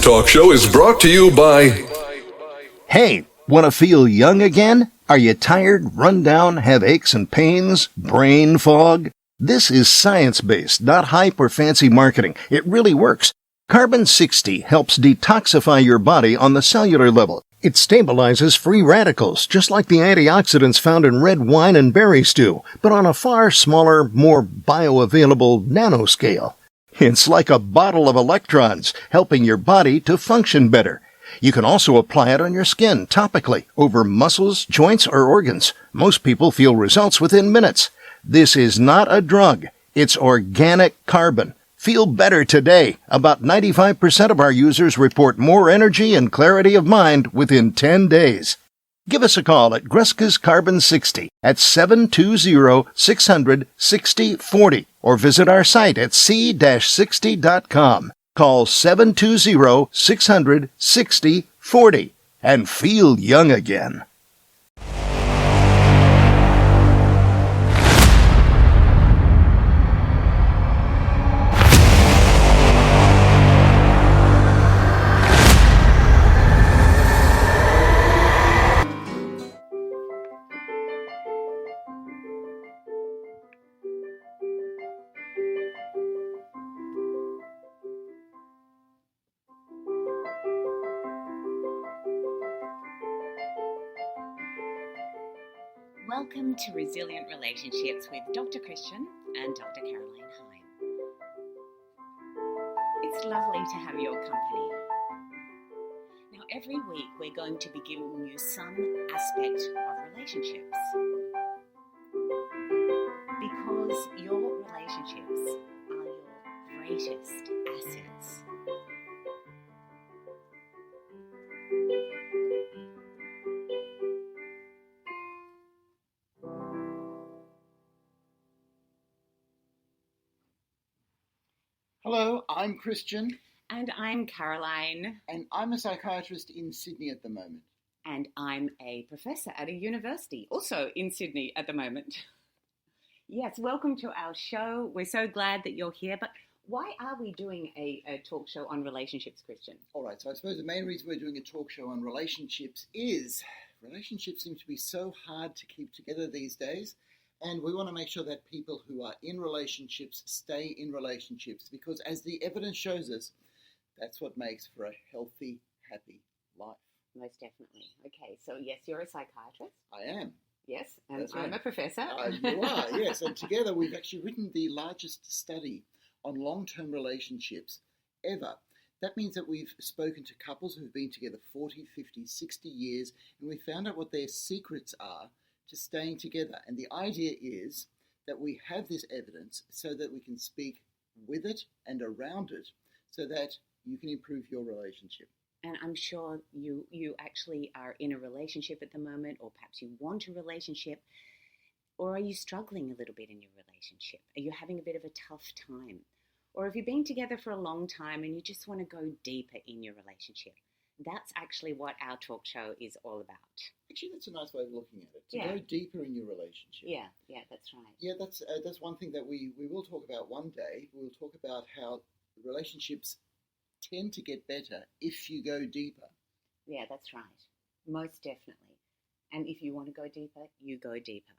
talk show is brought to you by... Hey, want to feel young again? Are you tired, run down, have aches and pains, brain fog? This is science-based, not hype or fancy marketing. It really works. Carbon 60 helps detoxify your body on the cellular level. It stabilizes free radicals, just like the antioxidants found in red wine and berry stew, but on a far smaller, more bioavailable nanoscale. It's like a bottle of electrons, helping your body to function better. You can also apply it on your skin topically, over muscles, joints, or organs. Most people feel results within minutes. This is not a drug. It's organic carbon. Feel better today. About 95% of our users report more energy and clarity of mind within 10 days. Give us a call at Gruska's Carbon 60 at 720-600-6040 or visit our site at c-60.com. Call 720-600-6040 and feel young again. Welcome to Resilient Relationships with Dr. Christian and Dr. Caroline Heim. It's lovely to have your company. Now, every week we're going to be giving you some aspect of relationships. Because your relationships are your greatest assets. Hello, I'm Christian. And I'm Caroline. And I'm a psychiatrist in Sydney at the moment. And I'm a professor at a university, also in Sydney at the moment. Yes, welcome to our show. We're so glad that you're here. But why are we doing a talk show on relationships, Christian? All right, so I suppose the main reason we're doing a talk show on relationships is relationships seem to be so hard to keep together these days. And we want to make sure that people who are in relationships stay in relationships because as the evidence shows us, that's what makes for a healthy, happy life. Most definitely. Okay, so yes, you're a psychiatrist. I am. Yes, and That's I'm right. a professor. You are, yes. And together we've actually written the largest study on long-term relationships ever. That means that we've spoken to couples who've been together 40, 50, 60 years, and we found out what their secrets are to staying together. And the idea is that we have this evidence so that we can speak with it and around it so that you can improve your relationship. And I'm sure you actually are in a relationship at the moment, or perhaps you want a relationship, or are you struggling a little bit in your relationship? Are you having a bit of a tough time? Or have you been together for a long time and you just want to go deeper in your relationship? That's actually what our talk show is all about. Actually, that's a nice way of looking at it. To Yeah. go deeper in your relationship. Yeah, that's right. Yeah, that's one thing that we will talk about one day. We'll talk about how relationships tend to get better if you go deeper. Yeah, that's right. Most definitely. And if you want to go deeper, you go deeper.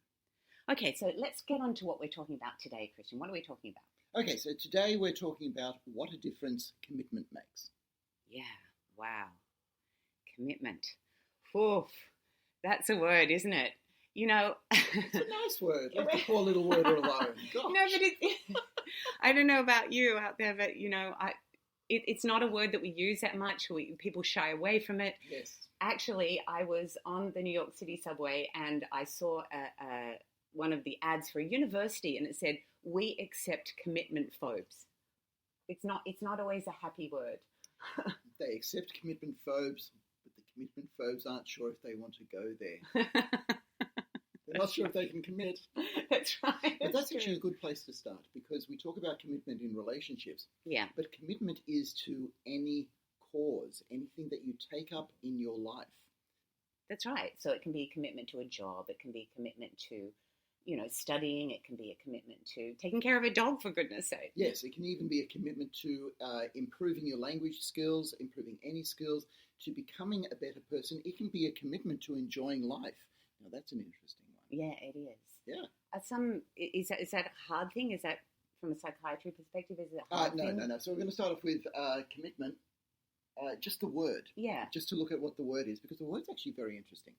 Okay, so let's get on to what we're talking about today, Christian. What are we talking about? Okay, so today we're talking about what a difference commitment makes. Yeah, wow. Commitment. Oof, that's a word, isn't it? You know... It's a nice word. Leave the poor little word alone. Gosh. No, but I don't know about you out there, but, you know, it's not a word that we use that much. People shy away from it. Yes. Actually, I was on the New York City subway and I saw one of the ads for a university and it said, "We accept commitment phobes." It's not always a happy word. They accept commitment phobes, but the commitment phobes aren't sure if they want to go there. They're not sure if they can commit. That's right. But that's actually a good place to start because we talk about commitment in relationships. Yeah. But commitment is to any cause, anything that you take up in your life. That's right. So it can be a commitment to a job. It can be a commitment to, studying. It can be a commitment to taking care of a dog, for goodness sake. Yes, it can even be a commitment to improving your language skills, improving any skills, to becoming a better person. It can be a commitment to enjoying life. Now, that's an interesting one. Yeah, it is. Yeah. Is that a hard thing? Is that from a psychiatry perspective? Is it a hard thing? No. So we're going to start off with commitment. Just the word. Yeah. Just to look at what the word is, because the word's actually very interesting.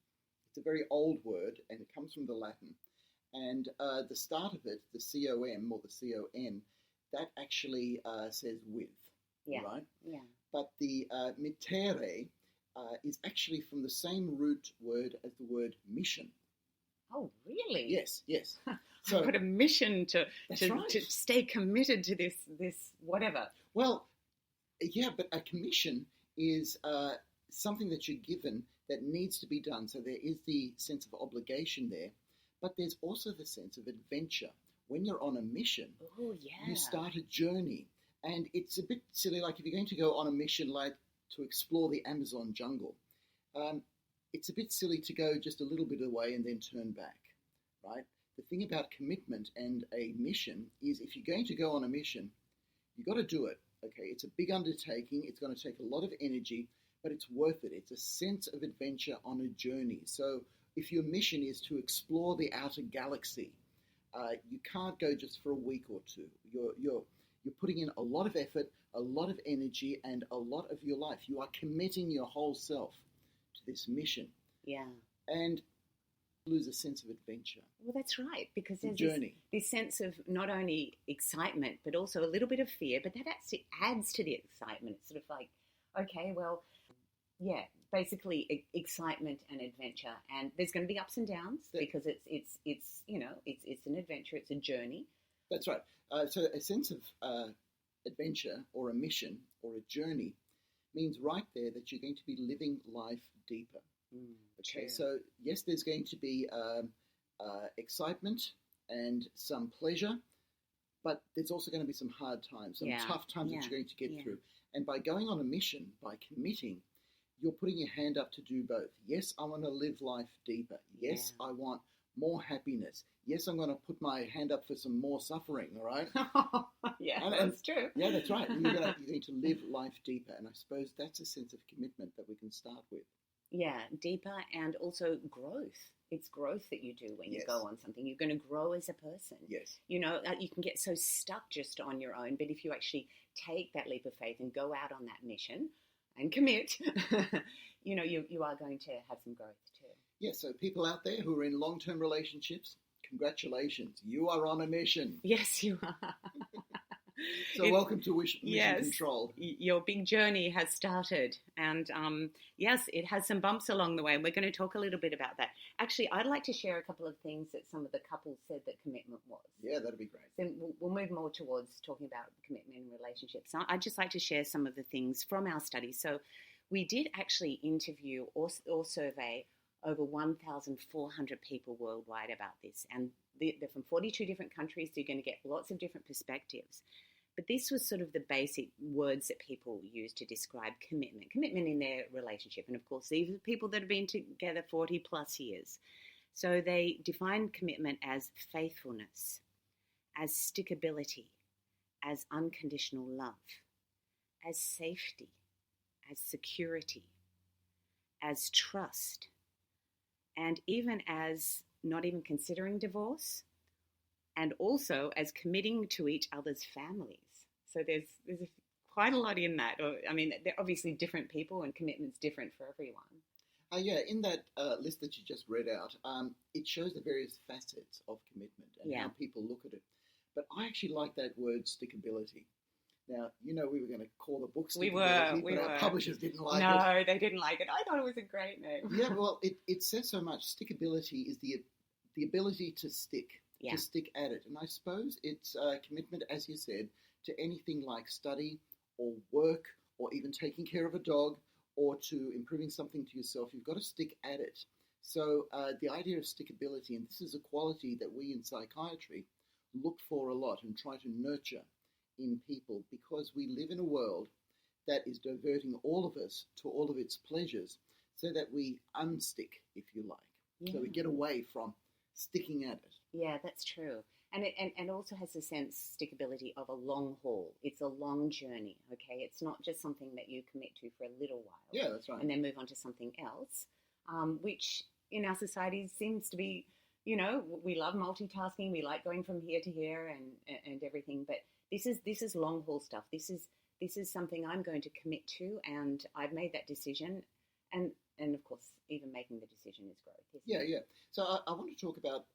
It's a very old word, and it comes from the Latin. And the start of it, the C-O-M or the C-O-N, that actually says with, right? Yeah. But the mittere is actually from the same root word as the word mission. Oh, really? Yes. So I've got a mission to right. to stay committed to this whatever. Well, yeah, but a commission is something that you're given that needs to be done. So there is the sense of obligation there, but there's also the sense of adventure. When you're on a mission, you start a journey. And it's a bit silly, like if you're going to go on a mission like to explore the Amazon jungle, it's a bit silly to go just a little bit away and then turn back, right? The thing about commitment and a mission is if you're going to go on a mission, you've got to do it, okay? It's a big undertaking. It's going to take a lot of energy, but it's worth it. It's a sense of adventure on a journey. So if your mission is to explore the outer galaxy, you can't go just for a week or two. You're putting in a lot of effort, a lot of energy, and a lot of your life. You are committing your whole self to this mission. Yeah. And lose a sense of adventure. Well, that's right, because The there's journey. this sense of not only excitement, but also a little bit of fear, but that actually adds to the excitement. It's sort of like, okay, well, yeah, basically excitement and adventure. And there's going to be ups and downs because it's an adventure, it's a journey. That's right. So a sense of adventure or a mission or a journey means right there that you're going to be living life deeper. Okay, True. so yes, there's going to be excitement and some pleasure, but there's also going to be some hard times, some tough times that you're going to get through. And by going on a mission, by committing, you're putting your hand up to do both. Yes, I want to live life deeper. Yes, I want more happiness. Yes, I'm going to put my hand up for some more suffering, all right? That's true. Yeah, that's right. You're going to live life deeper. And I suppose that's a sense of commitment that we can start with. Yeah, deeper and also growth. It's growth that you do when you go on something. You're going to grow as a person. Yes. You can get so stuck just on your own, but if you actually take that leap of faith and go out on that mission and commit, you are going to have some growth too. Yes, so people out there who are in long-term relationships, congratulations. You are on a mission. Yes, you are. So welcome to Mission Control. Your big journey has started. And yes, it has some bumps along the way. And we're going to talk a little bit about that. Actually, I'd like to share a couple of things that some of the couples said that commitment was. Yeah, that'd be great. Then we'll move more towards talking about commitment in relationships. So I'd just like to share some of the things from our study. So we did actually interview or survey over 1,400 people worldwide about this. And they're from 42 different countries, so you're going to get lots of different perspectives. But this was sort of the basic words that people use to describe commitment in their relationship. And of course, these are people that have been together 40 plus years. So they define commitment as faithfulness, as stickability, as unconditional love, as safety, as security, as trust, and even as not even considering divorce, and also as committing to each other's families. So there's quite a lot in that. I mean, they're obviously different people and commitment's different for everyone. In that list that you just read out, it shows the various facets of commitment and how people look at it. But I actually like that word stickability. Now, we were going to call the book stickability, but our publishers didn't like it. No, they didn't like it. I thought it was a great name. Yeah, well, it says so much. Stickability is the ability to stick at it. And I suppose it's commitment, as you said, to anything like study or work or even taking care of a dog or to improving something to yourself. You've got to stick at it. So the idea of stickability, and this is a quality that we in psychiatry look for a lot and try to nurture in people, because we live in a world that is diverting all of us to all of its pleasures so that we unstick, if you like. So we get away from sticking at it. Yeah, that's true. And it also has a sense stickability of a long haul. It's a long journey, okay? It's not just something that you commit to for a little while. Yeah, that's right. And then move on to something else, which in our society seems to be, we love multitasking. We like going from here to here and everything. But this is long haul stuff. This is something I'm going to commit to, and I've made that decision. And of course, even making the decision is growth. Yeah, yeah. So I want to talk about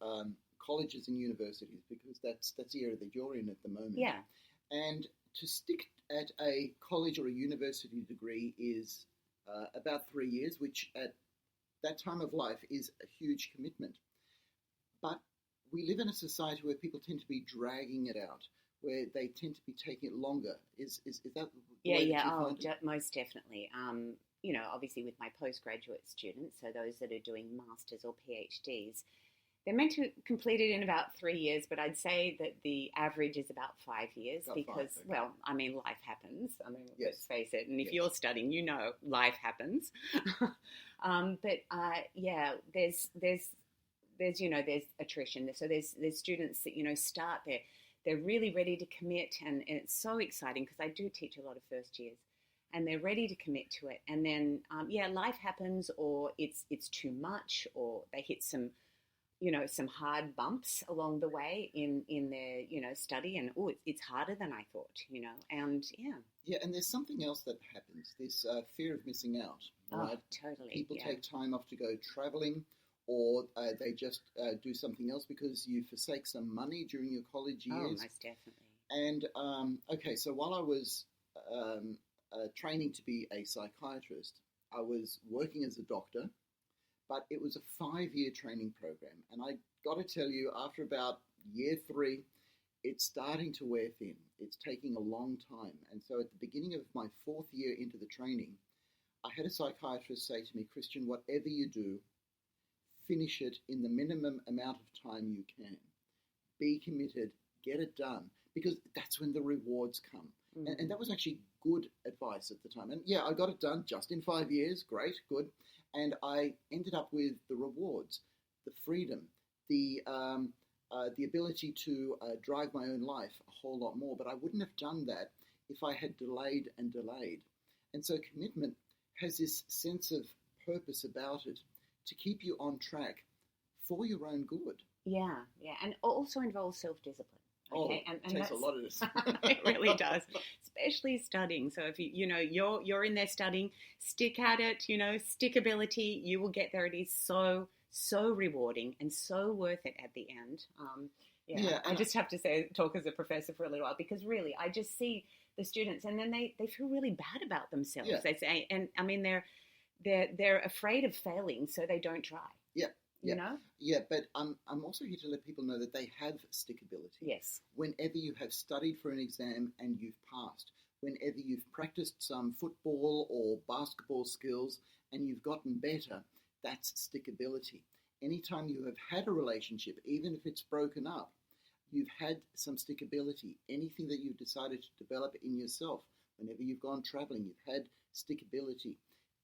colleges and universities, because that's the area that you're in at the moment. Yeah. And to stick at a college or a university degree is about 3 years, which at that time of life is a huge commitment. But we live in a society where people tend to be dragging it out, where they tend to be taking it longer. Is that the way that you find it? Most definitely. Obviously with my postgraduate students, so those that are doing masters or PhDs, they're meant to complete it in about 3 years, but I'd say that the average is about 5 years because, life happens. Yes. Let's face it. And if you're studying, life happens. There's attrition. So there's students that, start there. They're really ready to commit, and it's so exciting because I do teach a lot of first years. And they're ready to commit to it, and then life happens, or it's too much, or they hit some hard bumps along the way in their study, and it's harder than I thought, and yeah. And there's something else that happens: this fear of missing out. Right? Oh, totally. People take time off to go traveling, or they just do something else because you forsake some money during your college years. Oh, most definitely. And so while I was training to be a psychiatrist, I was working as a doctor, but it was a 5-year training program. And I got to tell you, after about year 3, it's starting to wear thin. It's taking a long time. And so at the beginning of my 4th year into the training, I had a psychiatrist say to me, Christian, whatever you do, finish it in the minimum amount of time you can. Be committed, get it done, because that's when the rewards come. Mm. And that was actually good advice at the time. And yeah, I got it done just in 5 years. Great, good. And I ended up with the rewards, the freedom, the ability to drive my own life a whole lot more. But I wouldn't have done that if I had delayed and delayed. And so commitment has this sense of purpose about it to keep you on track for your own good. Yeah, and also involves self-discipline. Okay? And takes a lot of this. It really does, especially studying. So if you're in there studying, stick at it. Stickability, you will get there. It is so rewarding and so worth it at the end. I just have to talk as a professor for a little while, because really I just see the students, and then they feel really bad about themselves. Yeah. They say, and I mean they're afraid of failing, so they don't try. Yeah. You know? Yeah, but I'm also here to let people know that they have stickability. Yes. Whenever you have studied for an exam and you've passed, whenever you've practiced some football or basketball skills and you've gotten better, that's stickability. Anytime you have had a relationship, even if it's broken up, you've had some stickability. Anything that you've decided to develop in yourself, whenever you've gone traveling, you've had stickability.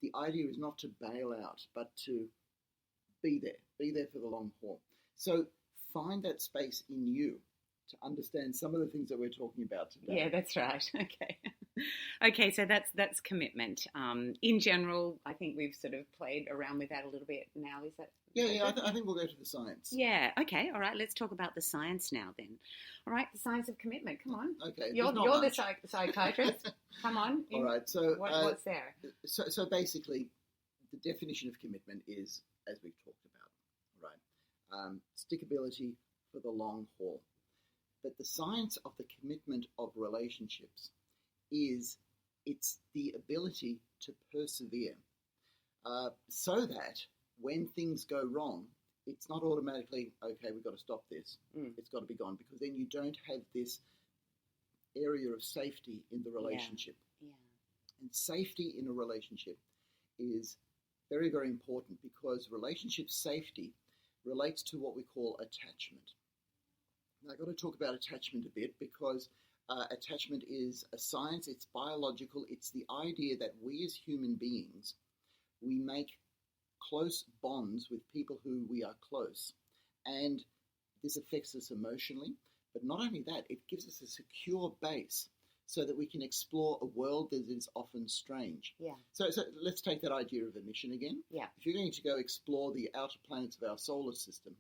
The idea is not to bail out, but to be there for the long haul. So find that space in you to understand some of the things that we're talking about today. Yeah, that's right. Okay, so that's commitment. In general, I think we've sort of played around with that a little bit now. Is that? Yeah, I think we'll go to the science. Yeah, okay, all right, let's talk about the science now then. All right, the science of commitment, come on. Okay. You're the psychiatrist. Come on. All right, so what's there? So basically, the definition of commitment is, as we've talked about, right? Stickability for the long haul. But the science of the commitment of relationships is it's the ability to persevere, so that when things go wrong, it's not automatically, okay, we've got to stop this. It's got to be gone, because then you don't have this area of safety in the relationship. Yeah. And safety in a relationship is very, very important, because relationship safety relates to what we call attachment. Now, I've got to talk about attachment a bit, because attachment is a science, it's biological, it's the idea that we as human beings, we make close bonds with people who we are close. And this affects us emotionally, but not only that, it gives us a secure base so that we can explore a world that is often strange. Yeah. So let's take that idea of a mission again. Yeah. If you're going to go explore the outer planets of our solar system,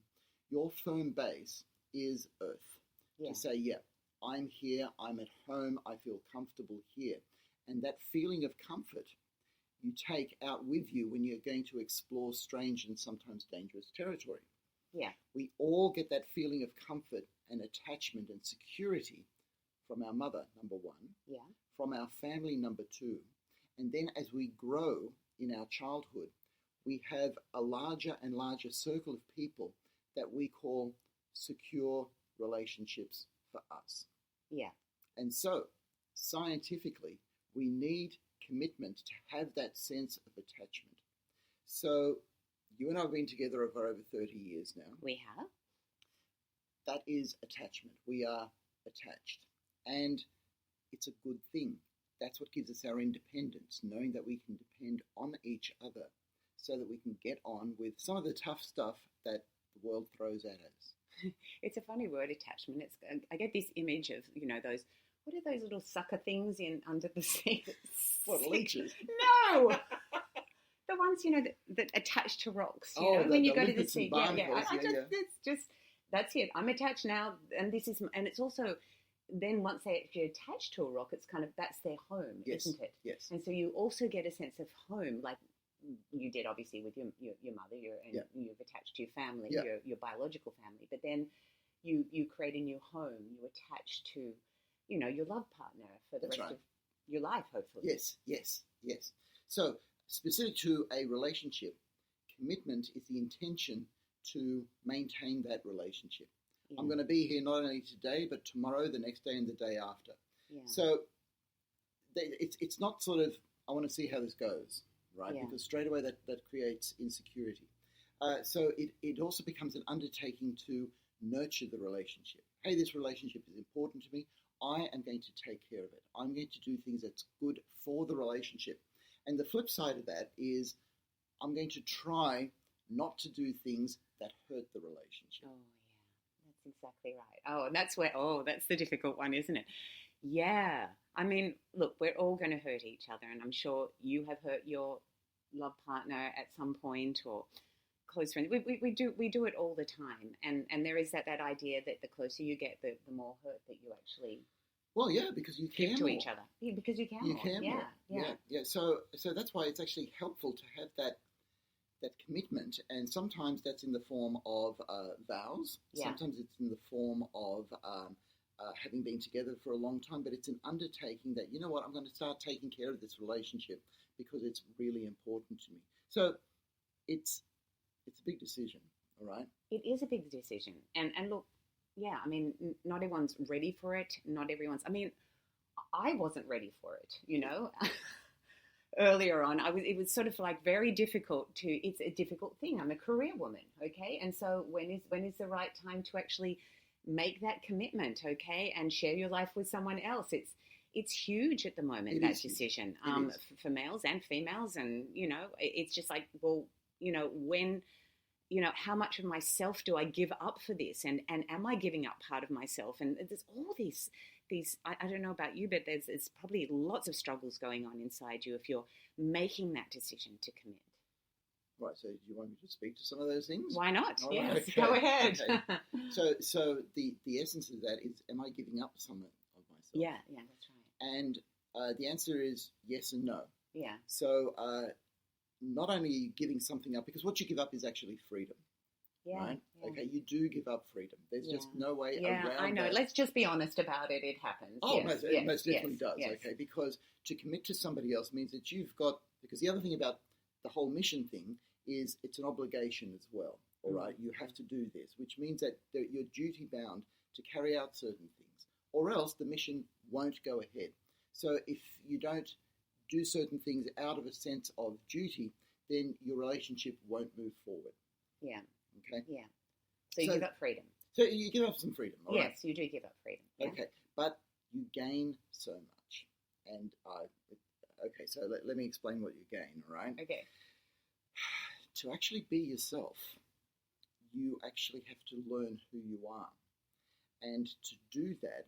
your firm base is Earth. Yeah. To say, yeah, I'm here, I'm at home, I feel comfortable here. And that feeling of comfort you take out with you when you're going to explore strange and sometimes dangerous territory. Yeah. We all get that feeling of comfort and attachment and security from our mother, number one, Yeah. from our family, number two, and then as we grow in our childhood, we have a larger and larger circle of people that we call secure relationships for us. Yeah. And so, scientifically, we need commitment to have that sense of attachment. So, you and I have been together for over 30 years now. We have. That is attachment. We are attached. And it's a good thing. That's what gives us our independence, knowing that we can depend on each other so that we can get on with some of the tough stuff that the world throws at us. It's a funny word, attachment. I get this image of, those, what are those little sucker things in under the sea? What, leeches? No! The ones, that attach to rocks, when you go to the sea. It's just, that's it. I'm attached now, and it's also, then once they actually attach to a rock, it's kind of, that's their home, yes. Isn't it? Yes. And so you also get a sense of home, like you did obviously with your mother, you've attached to your family, your biological family, but then you create a new home, you attach to, your love partner for the rest of your life, hopefully. Yes. So, specific to a relationship, commitment is the intention to maintain that relationship. Yeah. I'm going to be here not only today, but tomorrow, the next day, and the day after. Yeah. So, it's not sort of, I want to see how this goes, right? Yeah. Because straight away that creates insecurity. So it also becomes an undertaking to nurture the relationship. Hey, this relationship is important to me. I am going to take care of it. I'm going to do things that's good for the relationship. And the flip side of that is I'm going to try not to do things that hurt the relationship. Oh, yeah. That's exactly right. Oh, and that's the difficult one, isn't it? Yeah. I mean, look, we're all going to hurt each other, and I'm sure you have hurt your love partner at some point, or close friends. We do it all the time, and there is that idea that the closer you get, the more hurt that you actually. Well, yeah, because you can to more. each other. Yeah, because you can. You more. can yeah, more. Yeah. So that's why it's actually helpful to have that commitment, and sometimes that's in the form of vows. Yeah. Sometimes it's in the form of having been together for a long time, but it's an undertaking that, you know what, I'm going to start taking care of this relationship because it's really important to me. So it's a big decision, all right? It is a big decision. And look, yeah, I mean, not everyone's ready for it. Not everyone's, I mean, I wasn't ready for it, Earlier on, it was sort of like very difficult it's a difficult thing. I'm a career woman, okay? And so when is the right time to actually make that commitment, okay, and share your life with someone else? It's huge at the moment, that decision, for males and females. And, it's just like, well, when, how much of myself do I give up for this? And am I giving up part of myself? And there's all these, I don't know about you, but there's probably lots of struggles going on inside you if you're making that decision to commit. Right, so do you want me to speak to some of those things? Why not? All yes, right, okay. Go ahead. Okay. So the essence of that is, am I giving up some of myself? Yeah, that's right. And the answer is yes and no. Yeah. So not only are you giving something up, because what you give up is actually freedom. Yeah. Right? Yeah. Okay, you do give up freedom. There's just no way around that. Yeah, I know. That. Let's just be honest about it. It happens. Oh, yes, it most definitely does. Yes. Okay, because to commit to somebody else means that you've got, because the other thing about the whole mission thing is it's an obligation as well. All right, you have to do this, which means that you're duty bound to carry out certain things, or else the mission won't go ahead. So if you don't do certain things out of a sense of duty, then your relationship won't move forward. Yeah. Okay. Yeah. So you give up freedom. So you give up some freedom. All right? Yes, you do give up freedom. Yeah. Okay, but you gain so much. And okay, so let me explain what you gain. All right. Okay. To actually be yourself, you actually have to learn who you are. And to do that,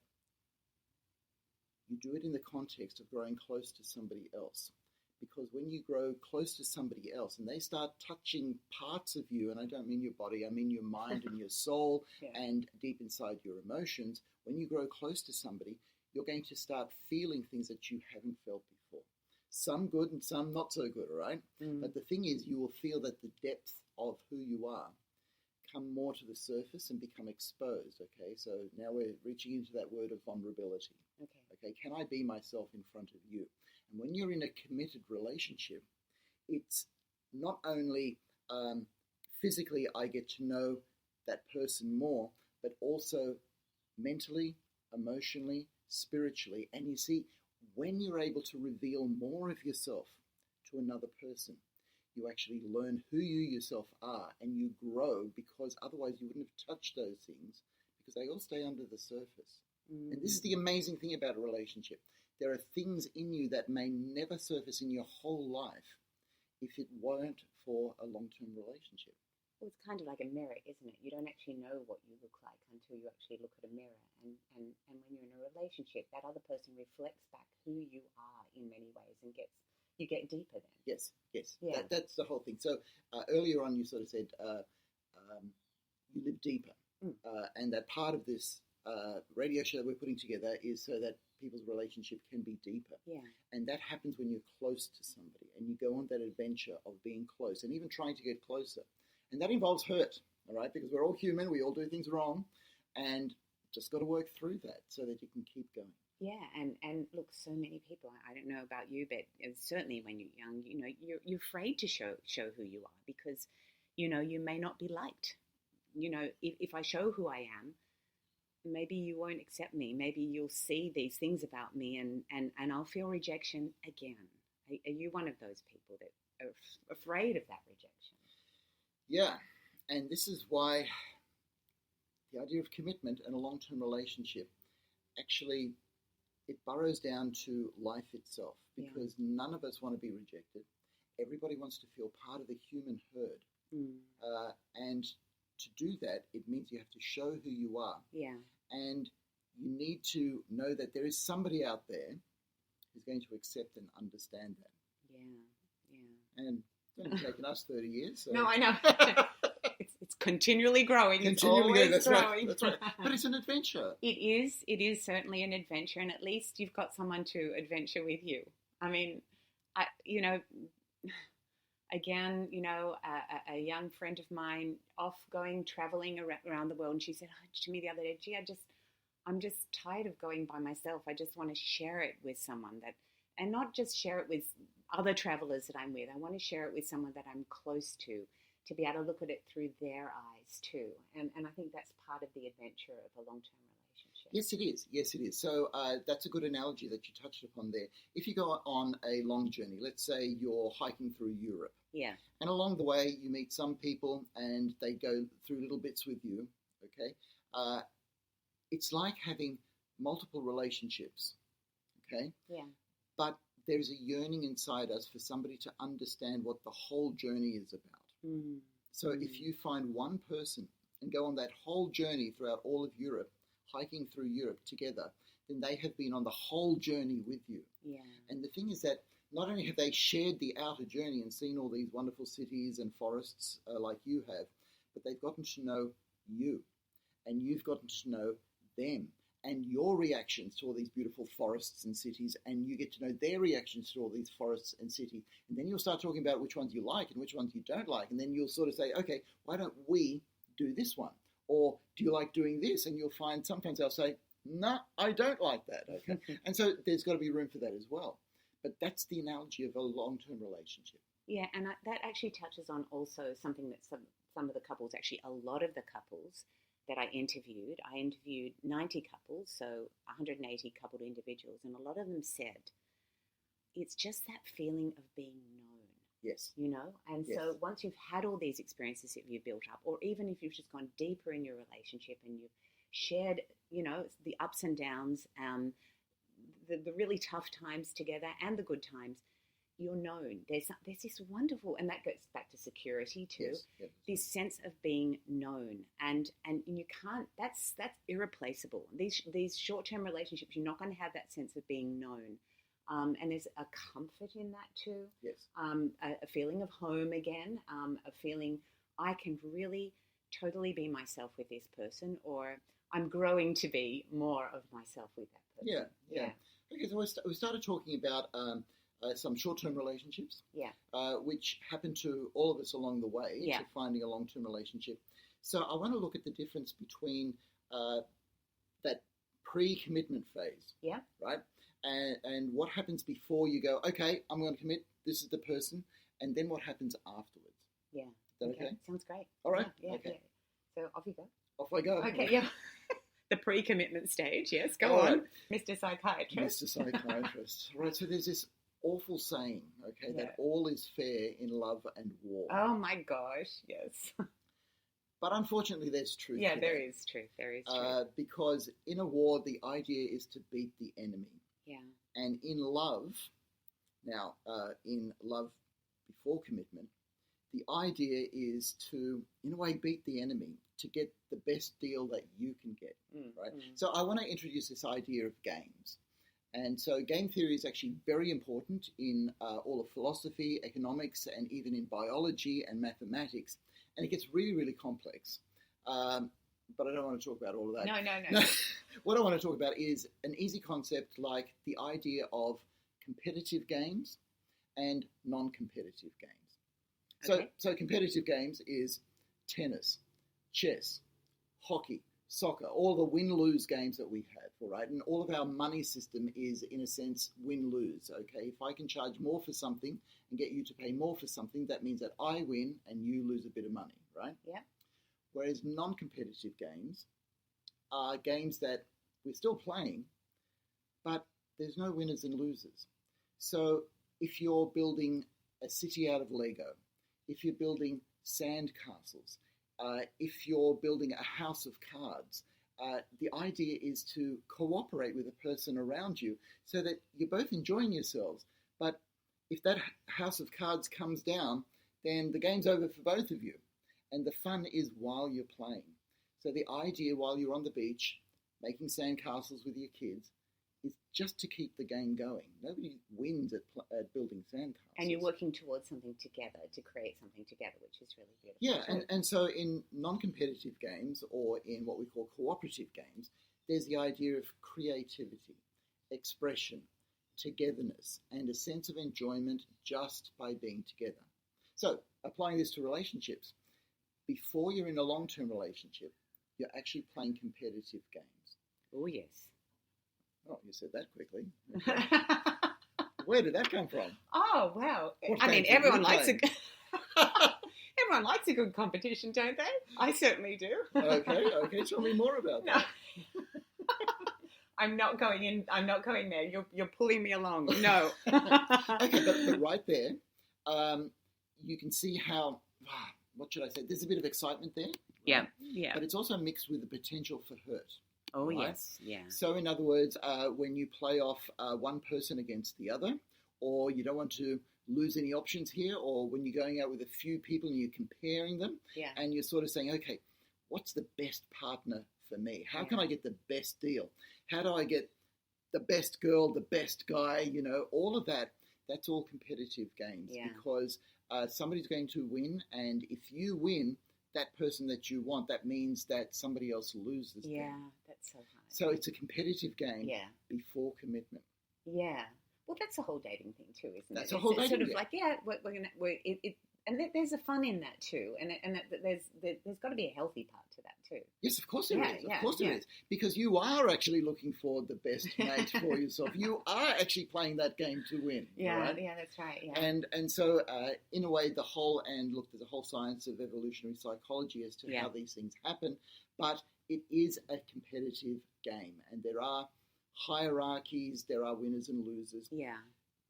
you do it in the context of growing close to somebody else. Because when you grow close to somebody else and they start touching parts of you, and I don't mean your body, I mean your mind and your soul and deep inside your emotions, when you grow close to somebody, you're going to start feeling things that you haven't felt before. Some good and some not so good, all right? But the thing is, you will feel that the depth of who you are come more to the surface and become exposed, okay? So now we're reaching into that word of vulnerability. Okay, can I be myself in front of you? And when you're in a committed relationship, it's not only physically I get to know that person more, but also mentally, emotionally, spiritually. And you see, when you're able to reveal more of yourself to another person, you actually learn who you yourself are and you grow, because otherwise you wouldn't have touched those things because they all stay under the surface. And this is the amazing thing about a relationship. There are things in you that may never surface in your whole life if it weren't for a long-term relationship. Well, it's kind of like a mirror, isn't it? You don't actually know what you look like until you actually look at a mirror. And when you're in a relationship, that other person reflects back who you are in many ways and you get deeper then. Yes. Yeah. That's the whole thing. So earlier on you sort of said you live deeper. And that part of this radio show that we're putting together is so that people's relationship can be deeper. Yeah. And that happens when you're close to somebody and you go on that adventure of being close and even trying to get closer. And that involves hurt, all right? Because we're all human, we all do things wrong, and just got to work through that so that you can keep going. Yeah, and look, so many people, I don't know about you, but certainly when you're young, you're afraid to show who you are because, you may not be liked. If I show who I am, maybe you won't accept me. Maybe you'll see these things about me and I'll feel rejection again. Are you one of those people that are afraid of that rejection? Yeah, and this is why the idea of commitment and a long-term relationship actually, it burrows down to life itself because none of us want to be rejected. Everybody wants to feel part of the human herd. And to do that, it means you have to show who you are. Yeah. And you need to know that there is somebody out there who's going to accept and understand that. Yeah. And it's only taken us 30 years. So. No, I know. It's continually growing. Continually growing. That's right. But it's an adventure. It is. It is certainly an adventure, and at least you've got someone to adventure with you. I mean, again, a young friend of mine off going traveling around the world, and she said to me the other day, "Gee, I'm just tired of going by myself. I just want to share it with someone and not just share it with other travelers that I'm with. I want to share it with someone that I'm close to be able to look at it through their eyes too. And I think that's part of the adventure of a long-term relationship. Yes, it is. So that's a good analogy that you touched upon there. If you go on a long journey, let's say you're hiking through Europe. Yeah. And along the way, you meet some people and they go through little bits with you, okay? It's like having multiple relationships, okay? Yeah. But there's a yearning inside us for somebody to understand what the whole journey is about. So if you find one person and go on that whole journey throughout all of Europe, hiking through Europe together, then they have been on the whole journey with you. Yeah. And the thing is that not only have they shared the outer journey and seen all these wonderful cities and forests like you have, but they've gotten to know you and you've gotten to know them and your reactions to all these beautiful forests and cities, and you get to know their reactions to all these forests and cities. And then you'll start talking about which ones you like and which ones you don't like. And then you'll sort of say, okay, why don't we do this one? Or do you like doing this? And you'll find sometimes they'll say, no, I don't like that. Okay. And so there's got to be room for that as well. But that's the analogy of a long-term relationship. Yeah, and that actually touches on also something that some of the couples, actually a lot of the couples that I interviewed 90 couples, so 180 coupled individuals, and a lot of them said it's just that feeling of being known. Yes. And yes. So once you've had all these experiences that you've built up, or even if you've just gone deeper in your relationship and you've shared, the ups and downs, the really tough times together and the good times, you're known. There's this wonderful, and that goes back to security too. Yes. This sense of being known, and you can't. That's irreplaceable. These short-term relationships, you're not going to have that sense of being known. And there's a comfort in that too. Yes. A feeling of home again. A feeling I can really totally be myself with this person, or I'm growing to be more of myself with that person. Yeah. Okay, so we started talking about some short-term relationships, which happen to all of us along the way to finding a long-term relationship. So I want to look at the difference between that pre-commitment phase, right, and what happens before you go, okay, I'm going to commit, this is the person, and then what happens afterwards. Yeah. Is that okay? Sounds great. All right. Yeah. Okay. So off you go. Off I go. Okay, yeah. The pre-commitment stage, yes. Go All on, right. Mr. Psychiatrist. Mr. Psychiatrist. Right, so there's this awful saying, okay, that all is fair in love and war. Oh my gosh, yes. But unfortunately, there's truth. Yeah, to there that. is truth. There is truth. Because in a war, the idea is to beat the enemy. Yeah. And in love, now, in love before commitment, the idea is to, in a way, beat the enemy, to get the best deal that you can get, right? So I want to introduce this idea of games. And so game theory is actually very important in all of philosophy, economics, and even in biology and mathematics. And it gets really, really complex. But I don't want to talk about all of that. No. What I want to talk about is an easy concept like the idea of competitive games and non-competitive games. Okay. So competitive games is tennis, chess, hockey, soccer, all the win-lose games that we have, all right? And all of our money system is, in a sense, win-lose, okay? If I can charge more for something and get you to pay more for something, that means that I win and you lose a bit of money, right? Yeah. Whereas non-competitive games are games that we're still playing, but there's no winners and losers. So if you're building a city out of Lego, if you're building sand castles, if you're building a house of cards, the idea is to cooperate with the person around you so that you're both enjoying yourselves. But if that house of cards comes down, then the game's over for both of you. And the fun is while you're playing. So the idea while you're on the beach, making sand castles with your kids, is just to keep the game going. Nobody wins at building sand castles. And you're working towards something together, to create something together, which is really beautiful. Yeah, and so in non-competitive games, or in what we call cooperative games, there's the idea of creativity, expression, togetherness, and a sense of enjoyment just by being together. So applying this to relationships, before you're in a long-term relationship, you're actually playing competitive games. Oh, yes. Oh, you said that quickly. Okay. Where did that come from? Oh, wow. What I mean, games are you everyone likes playing? everyone likes a good competition, don't they? I certainly do. Okay. Tell me more about that. I'm not going in. I'm not going there. You're pulling me along. No. Okay, but right there, you can see how, what should I say? There's a bit of excitement there. Yeah, right? yeah. But it's also mixed with the potential for hurt. Oh, right? yes, yeah. So in other words, when you play off one person against the other, or you don't want to lose any options here, or when you're going out with a few people and you're comparing them, and you're sort of saying, okay, what's the best partner for me? How can I get the best deal? How do I get the best girl, the best guy, all of that? That's all competitive games because somebody's going to win, and if you win, that person that you want, that means that somebody else loses. Yeah, that's so hard. So it's a competitive game before commitment. Yeah. Well, that's a whole dating thing too, isn't it? That's a whole dating sort of thing. like, and there's a fun in that too, and there's got to be a healthy part to that too. Yes, of course there is. Of course there is. Because you are actually looking for the best mate for yourself. You are actually playing that game to win. Yeah, right? yeah, that's right. Yeah. And so, in a way, there's a whole science of evolutionary psychology as to how these things happen. But it is a competitive game, and there are hierarchies, there are winners and losers. Yeah.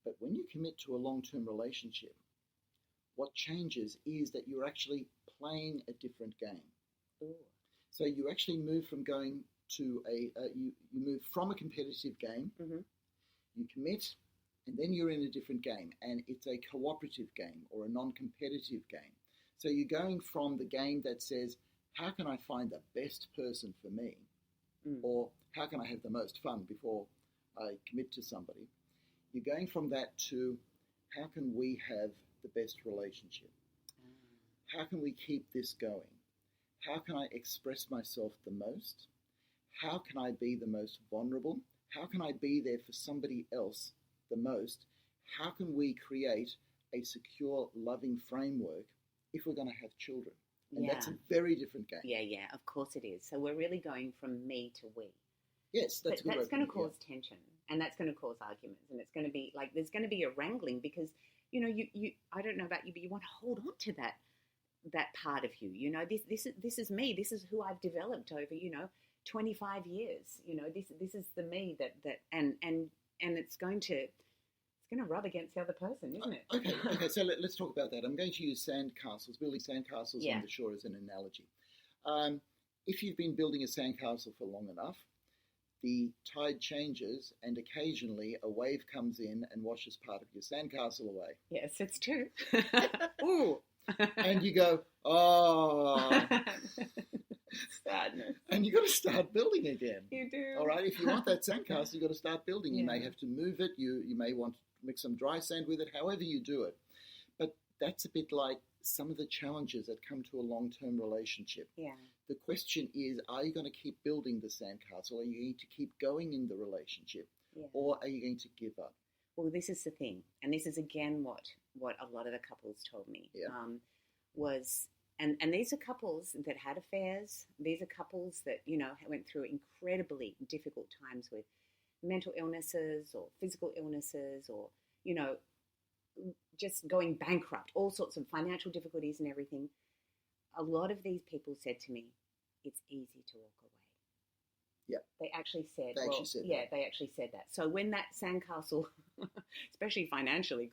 But when you commit to a long-term relationship, what changes is that you're actually playing a different game. Ooh. So you actually move from going to you move from a competitive game, you commit, And then you're in a different game, and it's a cooperative game or a non-competitive game. So you're going from the game that says, how can I find the best person for me? Or how can I have the most fun before I commit to somebody? You're going from that to, how can we have the best relationship? How can we keep this going? How can I express myself the most? How can I be the most vulnerable? How can I be there for somebody else the most? How can we create a secure, loving framework if we're going to have children? And that's a very different game. Yeah, of course it is. So we're really going from me to we. Yes, that's But that's going to cause tension, and that's going to cause arguments, and it's going to be like there's going to be a wrangling because you I don't know about you, but you want to hold on to that part of you. This is me. This is who I've developed over 25 years. This is the me that and it's going to rub against the other person, isn't it? Okay. So let's talk about that. I'm going to use sandcastles, building sandcastles on the shore as an analogy. If you've been building a sandcastle for long enough, the tide changes, and occasionally a wave comes in and washes part of your sandcastle away. Yes, it's true. Ooh. And you go, oh. Sadness. And you've got to start building again. You do. All right, if you want that sandcastle, you've got to start building. You may have to move it. You may want to mix some dry sand with it, however you do it. But that's a bit like some of the challenges that come to a long-term relationship. Yeah. The question is, are you going to keep building the sandcastle? Are you going to keep going in the relationship? Yeah. Or are you going to give up? Well, this is the thing. And this is, again, what a lot of the couples told me. Yeah. Was, and these are couples that had affairs. These are couples that, went through incredibly difficult times with mental illnesses or physical illnesses or, just going bankrupt, all sorts of financial difficulties and everything. A lot of these people said to me, it's easy to walk away. Yeah. They actually said They actually said that. So when that sandcastle, especially financially,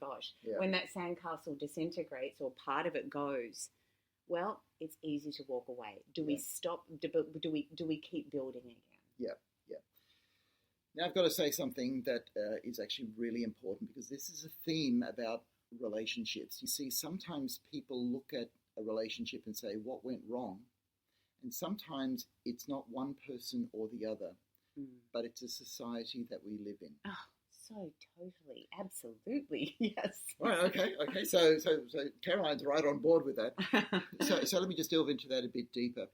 when that sandcastle disintegrates or part of it goes, well, it's easy to walk away. Do we stop? Do we keep building again? Yeah. Now I've got to say something that is actually really important, because this is a theme about relationships. You see, sometimes people look at a relationship and say, what went wrong? And sometimes it's not one person or the other, but it's a society that we live in. Oh, so totally, absolutely, yes. Right, okay. So Caroline's right on board with that. So let me just delve into that a bit deeper.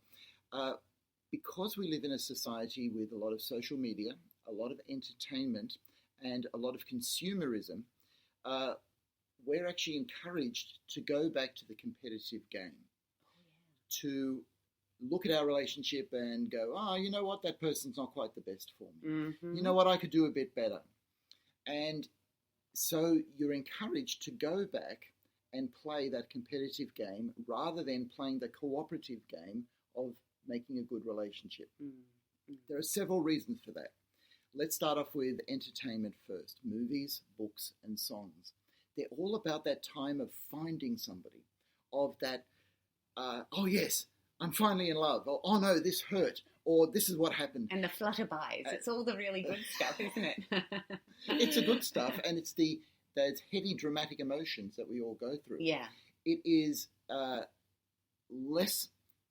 Because we live in a society with a lot of social media, a lot of entertainment, and a lot of consumerism, we're actually encouraged to go back to the competitive game, to look at our relationship and go, oh, you know what, that person's not quite the best for me. Mm-hmm. You know what, I could do a bit better. And so you're encouraged to go back and play that competitive game rather than playing the cooperative game of making a good relationship. Mm-hmm. There are several reasons for that. Let's start off with entertainment first. Movies, books, and songs. They're all about that time of finding somebody, of that, oh yes, I'm finally in love, or oh no, this hurt, or this is what happened. And the flutterbys. It's all the really good stuff, isn't it? It's the good stuff, and it's those heavy dramatic emotions that we all go through. Yeah. It is less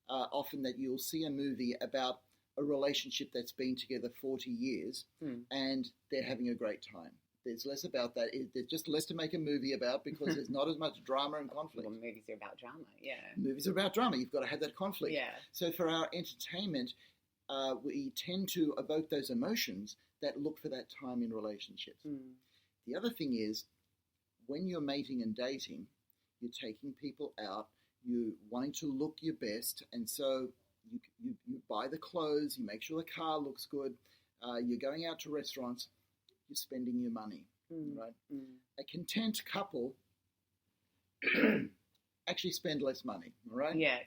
often that you'll see a movie about a relationship that's been together 40 years and they're having a great time. There's less about that. There's just less to make a movie about because there's not as much drama and conflict. Well, movies are about drama, yeah. Movies are about drama. You've got to have that conflict. Yeah. So for our entertainment, we tend to evoke those emotions that look for that time in relationships. The other thing is, when you're mating and dating, you're taking people out, you're wanting to look your best, and so you buy the clothes, you make sure the car looks good, you're going out to restaurants, you're spending your money, right? A content couple actually spend less money, right? Yeah.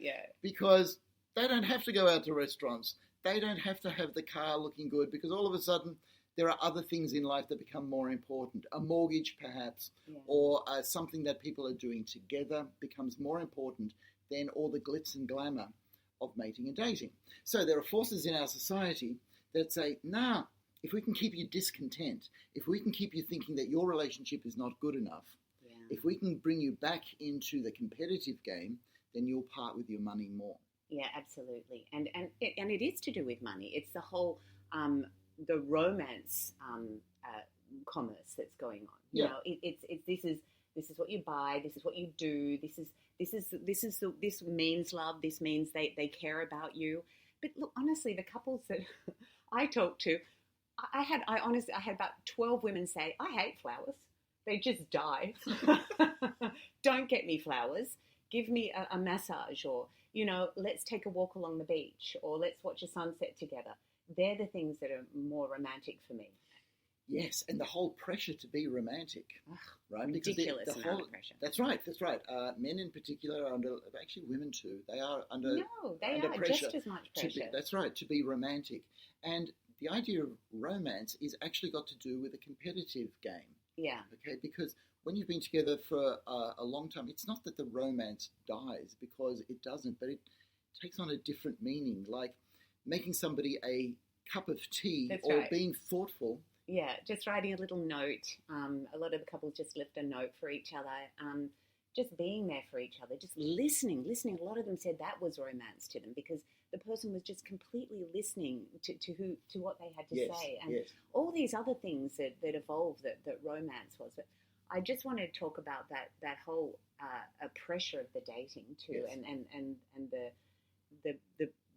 Because they don't have to go out to restaurants. They don't have to have the car looking good, because all of a sudden there are other things in life that become more important. A mortgage, perhaps, or something that people are doing together becomes more important than all the glitz and glamour of mating and dating. So there are forces in our society that say, nah, if we can keep you discontent, if we can keep you thinking that your relationship is not good enough, if we can bring you back into the competitive game, then you'll part with your money more. Yeah, absolutely. And it is to do with money. It's the whole the romance commerce that's going on. You know, this is what you buy. This is what you do. This means love. This means they care about you. But look, honestly, the couples that I talked to, I had about 12 women say, "I hate flowers. They just die. Don't get me flowers. Give me a massage, or, you know, let's take a walk along the beach, or let's watch a sunset together." They're the things that are more romantic for me. Yes, and the whole pressure to be romantic, right? Ridiculous amount of pressure. That's right. Men in particular are under, actually women too, they are under pressure just as much pressure. That's right, to be romantic. And the idea of romance is actually got to do with a competitive game. Yeah. Okay, because when you've been together for a long time, it's not that the romance dies, because it doesn't, but it takes on a different meaning, like making somebody a cup of tea. That's or right. Being thoughtful. Yeah, just writing a little note. A lot of the couples just left a note for each other. Just being there for each other, just listening. A lot of them said that was romance to them, because the person was just completely listening to what they had to say, and all these other things that evolved that romance was. But I just wanted to talk about that whole pressure of the dating too, and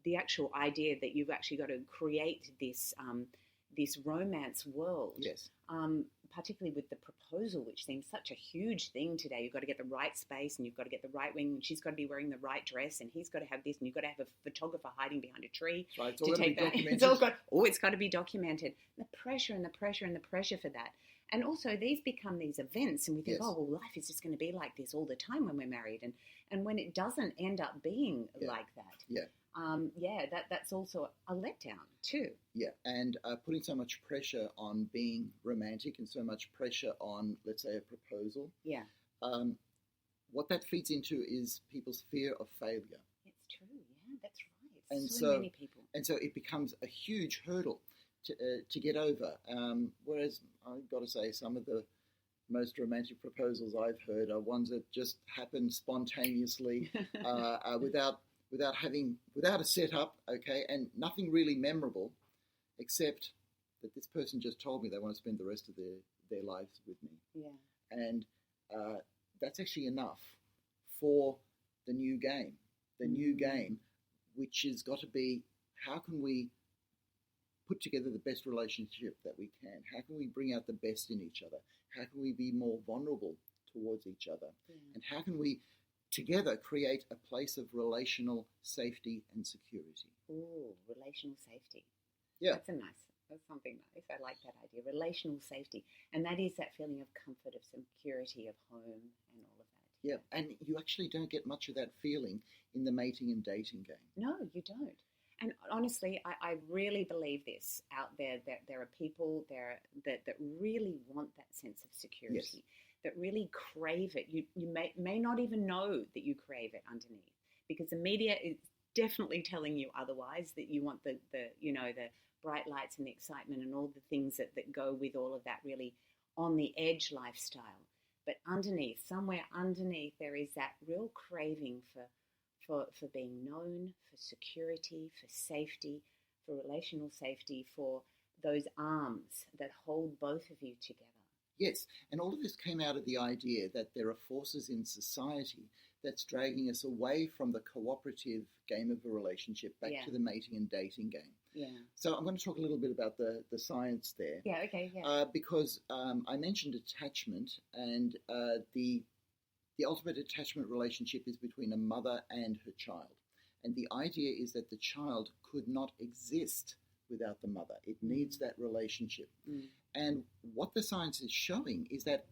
the actual idea that you've actually got to create this romance world. Yes. Particularly with the proposal, which seems such a huge thing today. You've got to get the right space, and you've got to get the right ring, and she's got to be wearing the right dress, and he's got to have this, and you've got to have a photographer hiding behind a tree to take that. It's got to be documented. The pressure and the pressure and the pressure for that. And also these become these events, and we think, oh, well, life is just going to be like this all the time when we're married. And when it doesn't end up being like that, that's also a letdown too. Yeah, and putting so much pressure on being romantic and so much pressure on, let's say, a proposal. Yeah. What that feeds into is people's fear of failure. It's true. Yeah, that's right. And so many people. And so it becomes a huge hurdle to get over. Whereas I've got to say, some of the most romantic proposals I've heard are ones that just happen spontaneously, without a setup, okay, and nothing really memorable, except that this person just told me they want to spend the rest of their lives with me. Yeah. And that's actually enough for the new game. The new game, which has got to be, how can we put together the best relationship that we can? How can we bring out the best in each other? How can we be more vulnerable towards each other? Yeah. And how can we together create a place of relational safety and security? Ooh, relational safety. Yeah. That's something nice. I like that idea. Relational safety. And that is that feeling of comfort, of security, of home, and all of that. Yeah, and you actually don't get much of that feeling in the mating and dating game. No, you don't. And honestly, I really believe this out there, that there are people there that really want that sense of security, that really crave it. You may not even know that you crave it underneath, because the media is definitely telling you otherwise, that you want the bright lights and the excitement and all the things that go with all of that really on the edge lifestyle. But somewhere underneath, there is that real craving for being known, for security, for safety, for relational safety, for those arms that hold both of you together. Yes, and all of this came out of the idea that there are forces in society that's dragging us away from the cooperative game of a relationship back to the mating and dating game. Yeah. So I'm going to talk a little bit about the science there. Yeah, okay, yeah. Because I mentioned attachment, and the ultimate attachment relationship is between a mother and her child. And the idea is that the child could not exist without the mother. It needs that relationship. Mm. And what the science is showing is that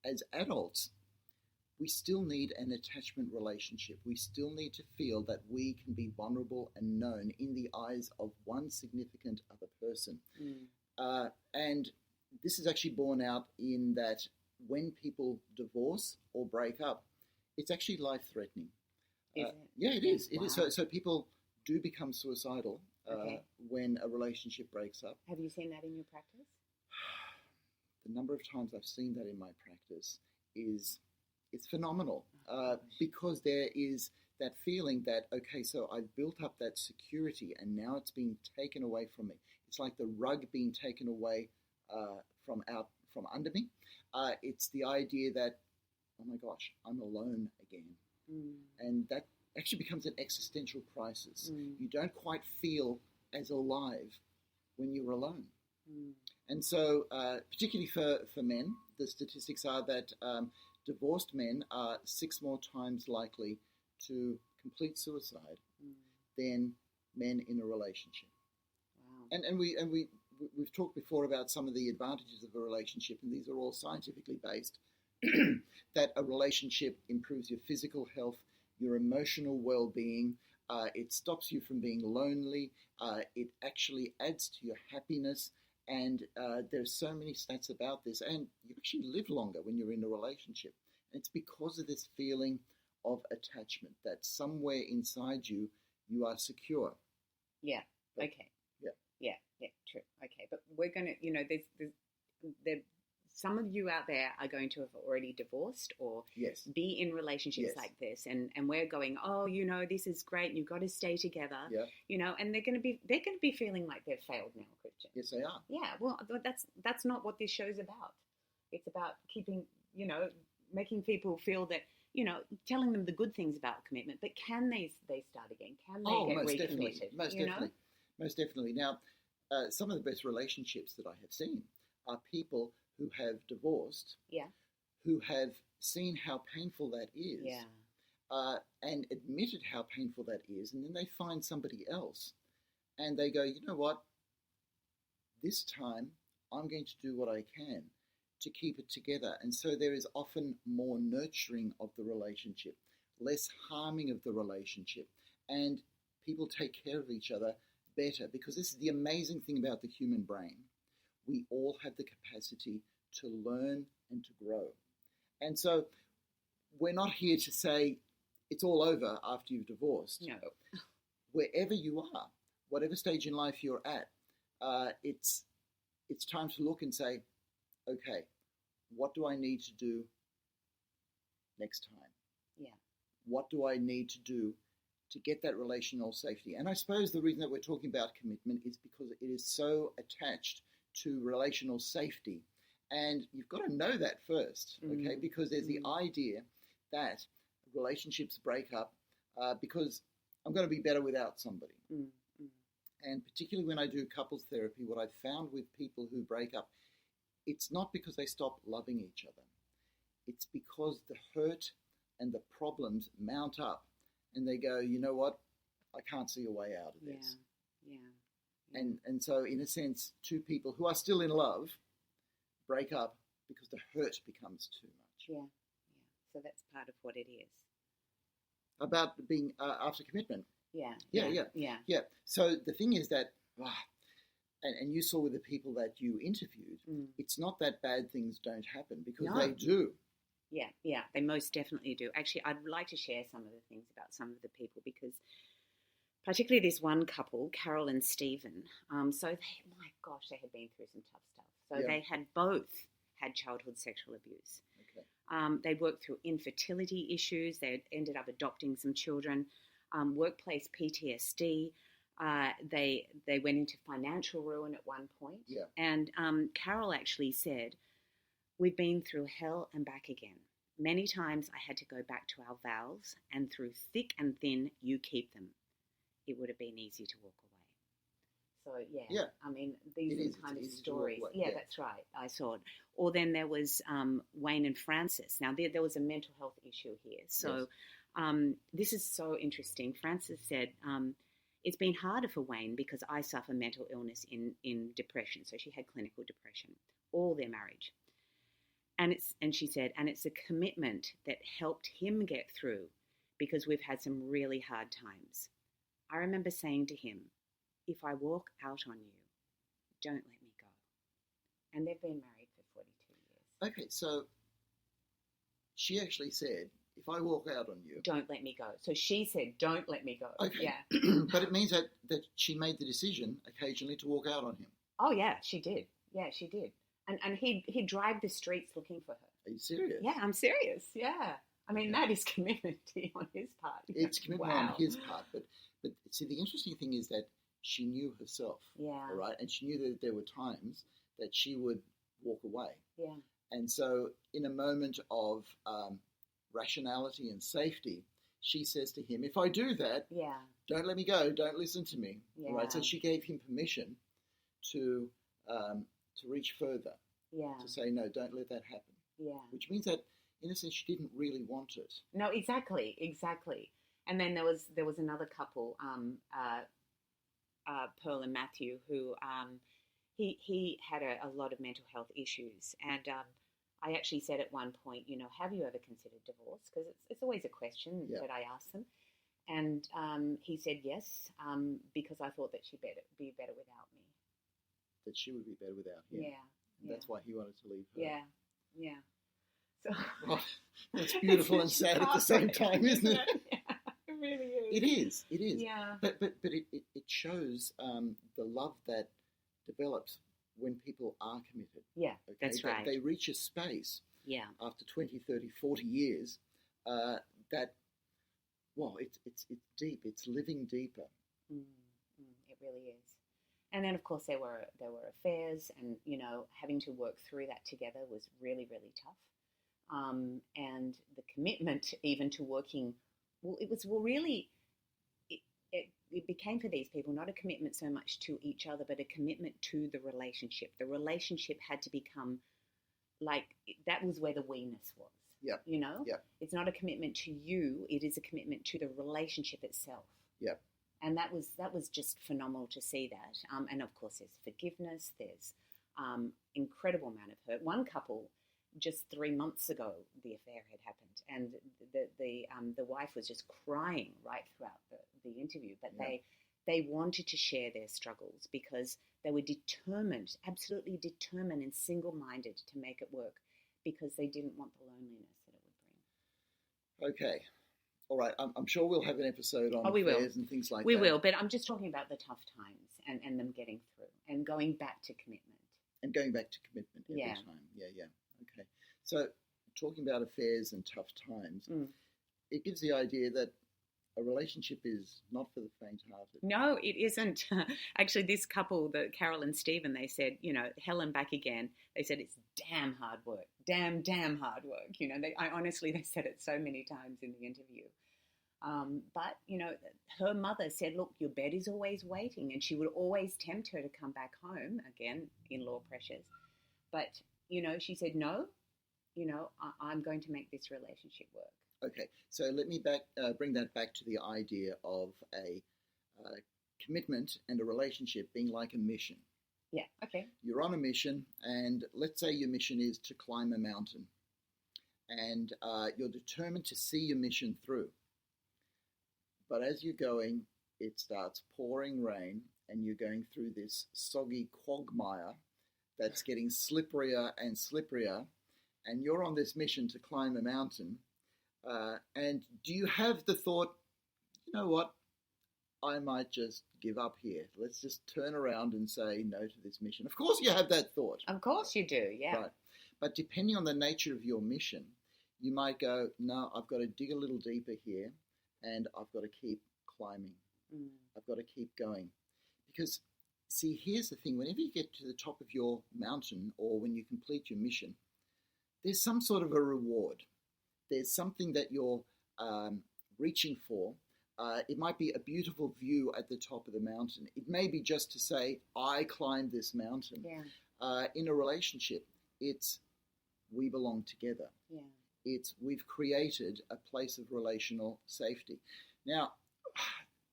as adults, we still need an attachment relationship. We still need to feel that we can be vulnerable and known in the eyes of one significant other person. Mm. And this is actually borne out in that when people divorce or break up, it's actually life-threatening. Is it? Yeah, it is. It Wow. is. So people do become suicidal Okay. when a relationship breaks up. Have you seen that in your practice? The number of times I've seen that in my practice is it's phenomenal, because there is that feeling that, okay, so I've built up that security and now it's being taken away from me. It's like the rug being taken away from under me. It's the idea that, oh my gosh, I'm alone again. And that actually becomes an existential crisis. You don't quite feel as alive when you're alone. And so, particularly for men, the statistics are that divorced men are 6 more times likely to complete suicide than men in a relationship. Wow. And we've talked before about some of the advantages of a relationship, and these are all scientifically based. That a relationship improves your physical health, your emotional well-being. It stops you from being lonely. It actually adds to your happiness. And there's so many stats about this. And you actually live longer when you're in a relationship. And it's because of this feeling of attachment that somewhere inside you, you are secure. Yeah. Okay. Yeah. Yeah. True. Okay. But we're going to, there's some of you out there are going to have already divorced or Yes. be in relationships Yes. like this, and we're going, oh, this is great, and you've got to stay together. Yeah. And they're going to be feeling like they've failed now, Christian. Yes, they are. Yeah. Well, that's not what this show's about. It's about keeping, making people feel that, telling them the good things about commitment. But can they start again? Can they get recommitted? Most definitely. Now, some of the best relationships that I have seen are people who have divorced, who have seen how painful that is, and admitted how painful that is, and then they find somebody else, and they go, you know what, this time I'm going to do what I can to keep it together. And so there is often more nurturing of the relationship, less harming of the relationship, and people take care of each other better, because this is the amazing thing about the human brain. We all have the capacity to learn and to grow. And so we're not here to say it's all over after you've divorced. No. Wherever you are, whatever stage in life you're at, it's time to look and say, okay, what do I need to do next time? Yeah. What do I need to do to get that relational safety? And I suppose the reason that we're talking about commitment is because it is so attached to relational safety. And you've got to know that first, okay? Because there's the idea that relationships break up because I'm going to be better without somebody. And particularly when I do couples therapy, what I've found with people who break up, it's not because they stop loving each other. It's because the hurt and the problems mount up, and they go, you know what, I can't see a way out of this. Yeah. And so, in a sense, two people who are still in love break up because the hurt becomes too much. Yeah. So that's part of what it is. About being after commitment. Yeah. So the thing is that, and you saw with the people that you interviewed, it's not that bad things don't happen, because they do. Yeah, they most definitely do. Actually, I'd like to share some of the things about some of the people, because particularly this one couple, Carol and Stephen, they had been through some tough stuff. So they had both had childhood sexual abuse. Okay. They worked through infertility issues. They ended up adopting some children, workplace PTSD. They went into financial ruin at one point. Yeah. And Carol actually said, we've been through hell and back again. Many times I had to go back to our vows, and through thick and thin, you keep them. It would have been easy to walk away. So, I mean, these are kind of stories. Yeah, that's right. I saw it. Or then there was Wayne and Francis. Now, there was a mental health issue here. So this is so interesting. Francis said, it's been harder for Wayne because I suffer mental illness in depression. So she had clinical depression all their marriage. And she said, and it's a commitment that helped him get through, because we've had some really hard times. I remember saying to him, if I walk out on you, don't let me go. And they've been married for 42 years. Okay, so she actually said, if I walk out on you, don't let me go. So she said, don't let me go. okay, Yeah. but it means that she made the decision occasionally to walk out on him. Oh, yeah, she did. Yeah, she did. And he'd drive the streets looking for her. Are you serious? Yeah, I'm serious. Yeah. I mean, that is commitment on his part. It's commitment Wow. on his part, but see, the interesting thing is that she knew herself, Yeah. all right, and she knew that there were times that she would walk away, Yeah. and so in a moment of rationality and safety, she says to him, "If I do that, Yeah. don't let me go. Don't listen to me." Yeah. All right, so she gave him permission to reach further, Yeah. to say no, don't let that happen, Yeah. which means that in a sense she didn't really want it. No, exactly. And then there was another couple, Pearl and Matthew, who he had a lot of mental health issues, and I actually said at one point, have you ever considered divorce? Because it's always a question that I ask them, and he said yes, because I thought that she'd be better without me. That she would be better without him. Yeah. That's why he wanted to leave her. Yeah. So Well, that's beautiful and sad at the same time, isn't it? Yeah, it really is. It is. Yeah. But it shows the love that develops when people are committed. Yeah, Okay? that's right. They reach a space Yeah. after 20, 30, 40 years that, well, it's deep. It's living deeper. It really is. And then, of course, there were affairs, and having to work through that together was really, really tough. And the commitment, even to working, it became for these people not a commitment so much to each other, but a commitment to the relationship. The relationship had to become like that was where the we-ness was. Yeah. Yeah. It's not a commitment to you; it is a commitment to the relationship itself. Yeah. And that was just phenomenal to see that. And of course, there's forgiveness. There's incredible amount of hurt. One couple, just 3 months ago, the affair had happened, and the wife was just crying right throughout the interview. But they wanted to share their struggles because they were determined, absolutely determined and single-minded to make it work, because they didn't want the loneliness that it would bring. Okay. All right, I'm sure we'll have an episode on affairs and things like that. We will, but I'm just talking about the tough times and them getting through and going back to commitment. And going back to commitment every time. Yeah. Okay. So talking about affairs and tough times, it gives the idea that a relationship is not for the faint-hearted. No, it isn't. Actually, this couple, Carol and Stephen, they said, hell and back again. They said it's damn hard work. Damn hard work. They said it so many times in the interview. But, her mother said, look, your bed is always waiting, and she would always tempt her to come back home, again, in-law pressures. But, she said, no, I'm going to make this relationship work. Okay, so let me bring that back to the idea of a commitment and a relationship being like a mission. Yeah, okay. You're on a mission, and let's say your mission is to climb a mountain, and you're determined to see your mission through. But as you're going, it starts pouring rain, and you're going through this soggy quagmire that's getting slipperier and slipperier, and you're on this mission to climb a mountain. And do you have the thought, you know what, I might just give up here. Let's just turn around and say no to this mission. Of course you have that thought. Of course you do, yeah. Right. But depending on the nature of your mission, you might go, no, I've got to dig a little deeper here, and I've got to keep climbing. I've got to keep going. Because, see, here's the thing. Whenever you get to the top of your mountain, or when you complete your mission, there's some sort of a reward. There's something that you're reaching for. It might be a beautiful view at the top of the mountain. It may be just to say, I climbed this mountain. Yeah. In a relationship, it's we belong together. Yeah. It's we've created a place of relational safety. Now,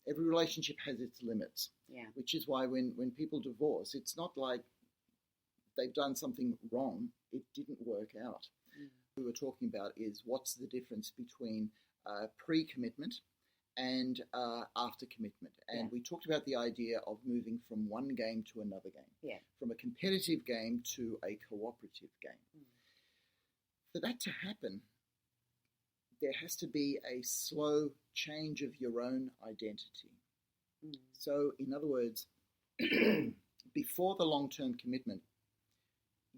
every relationship has its limits. Yeah. Which is why when people divorce, it's not like they've done something wrong. It didn't work out. What we were talking about is what's the difference between pre-commitment and after commitment. And we talked about the idea of moving from one game to another game. Yeah. From a competitive game to a cooperative game. For that to happen, there has to be a slow change of your own identity. So, in other words, before the long-term commitment,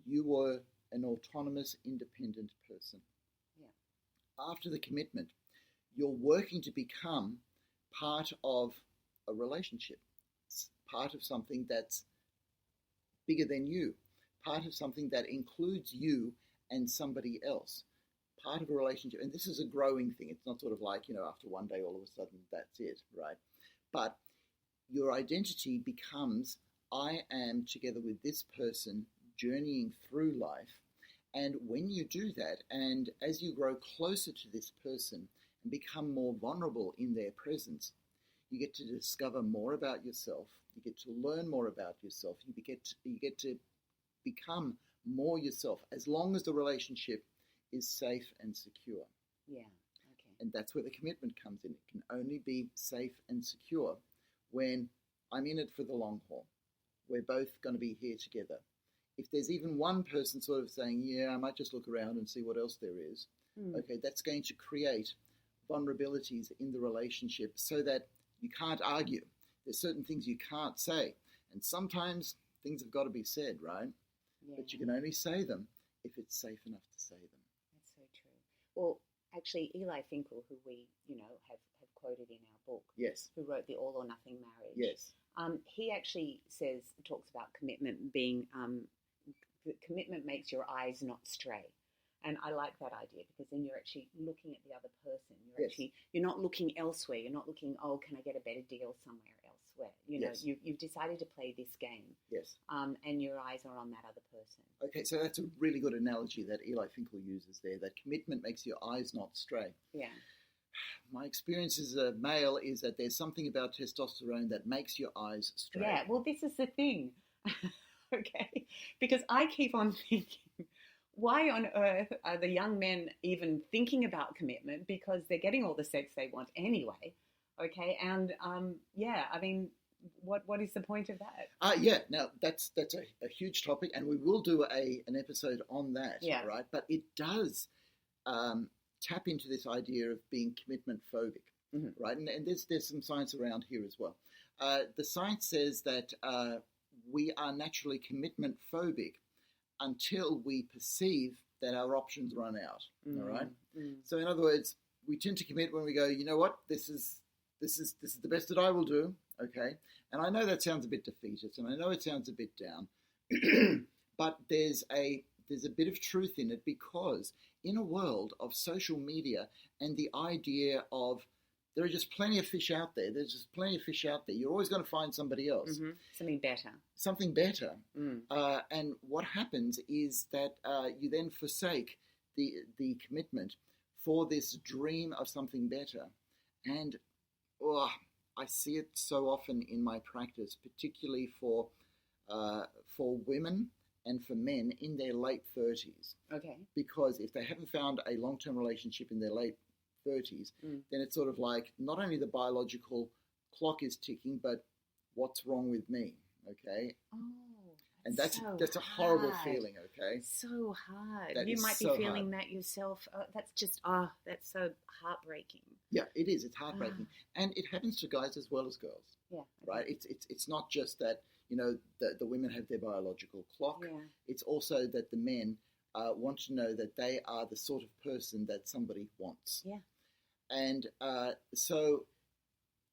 you were an autonomous, independent person. Yeah. After the commitment, you're working to become part of a relationship, part of something that's bigger than you, part of something that includes you and somebody else, part of a relationship. And this is a growing thing. It's not sort of like, after one day, all of a sudden, that's it, right? But your identity becomes, I am together with this person journeying through life. And when you do that, and as you grow closer to this person and become more vulnerable in their presence, you get to discover more about yourself. You get to learn more about yourself. You get to become more yourself, as long as the relationship is safe and secure. Yeah. Okay. And that's where the commitment comes in. It can only be safe and secure when I'm in it for the long haul. We're both going to be here together. If there's even one person sort of saying, yeah, I might just look around and see what else there is, okay, that's going to create vulnerabilities in the relationship so that you can't argue. There's certain things you can't say. And sometimes things have got to be said, right? Yeah. But you can only say them if it's safe enough to say them. That's so true. Well, actually, Eli Finkel, who we, have quoted in our book, yes, who wrote The All or Nothing Marriage, yes, he actually talks about commitment being, commitment makes your eyes not stray. And I like that idea, because then you're actually looking at the other person. You're not looking elsewhere. You're not looking, oh, can I get a better deal somewhere elsewhere? You've decided to play this game. Yes. And your eyes are on that other person. Okay, so that's a really good analogy that Eli Finkel uses there, that commitment makes your eyes not stray. Yeah. My experience as a male is that there's something about testosterone that makes your eyes stray. Yeah, well, this is the thing. Okay? Because I keep on thinking, why on earth are the young men even thinking about commitment? Because they're getting all the sex they want anyway. Okay, and what is the point of that? Yeah, now that's a huge topic, and we will do an episode on that. Yeah. Right, but it does tap into this idea of being commitment phobic, right? And there's some science around here as well. The science says that we are naturally commitment phobic until we perceive that our options run out. All right. So in other words, we tend to commit when we go, you know what, this is the best that I will do. Okay. And I know that sounds a bit defeatist, and I know it sounds a bit down, but there's a bit of truth in it, because in a world of social media and the idea of there are just plenty of fish out there. There's just plenty of fish out there. You're always going to find somebody else. Mm-hmm. Something better. And what happens is that you then forsake the commitment for this dream of something better. And I see it so often in my practice, particularly for women and for men in their late 30s. Okay. Because if they haven't found a long-term relationship in their late 30s, then it's sort of like not only the biological clock is ticking, but what's wrong with me? Okay. Oh, and that's a hard. horrible feeling. Okay. So hard. That you might be so feeling hard. that yourself. That's so heartbreaking. Yeah, it is. It's heartbreaking, and it happens to guys as well as girls. Yeah. Right. It's not just that the women have their biological clock. Yeah. It's also that the men want to know that they are the sort of person that somebody wants. Yeah. And so